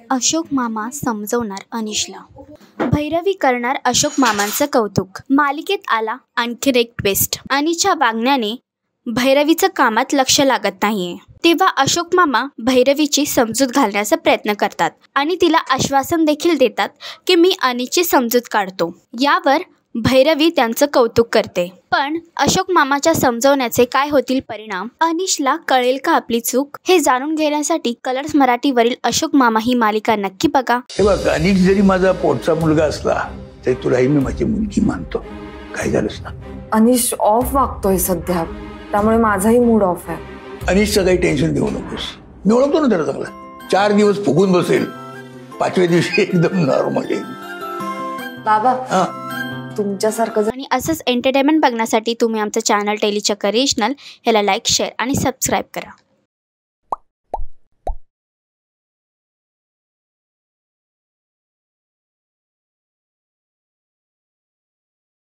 अशोक मामा समजवणार अनिशला. भैरवी करणार अशोक मामांचं कौतुक. मालिकेत आला आणखी एक ट्विस्ट. अनिशच्या वागण्याने भैरवीचं कामात लक्ष लागत नाहीये. तेव्हा अशोक मामा भैरवीची समजूत घालण्याचा प्रयत्न करतात आणि तिला आश्वासन देखील देतात की मी अनिशची समजूत काढतो. यावर भैरवी त्यांचं कौतुक करते. पण अशोक मामाच्या समजवण्याचे काय होतील परिणाम? अनिशला कळेल का आपली चूक? हे जाणून घेण्यासाठी कलर्स मराठीवरील अशोक मामा ही मालिका नक्की बघा. हे बघ, अनिश जरी माझा पोटचा मुलगा असला तरी तुलाही मी माझी मुलगी मानतो. काय झालंस ना? अनिश ऑफ वागतोय सध्या, त्यामुळे माझाही मूड ऑफ आहे. अनिशचं काही टेन्शन घेऊ नकोस. मी ओळखतो ना त्याला चांगला. 4 दिवस फुगून बसेल, 5व्या दिवशी एकदम नॉर्मल येईल. बाबा तुमच्यासारखं आणि असंच एंटरटेनमेंट बघण्यासाठी तुम्ही आमचं चॅनल टेलीचक्कर रिजनल ह्याला लाईक, शेअर आणि सबस्क्राईब करा.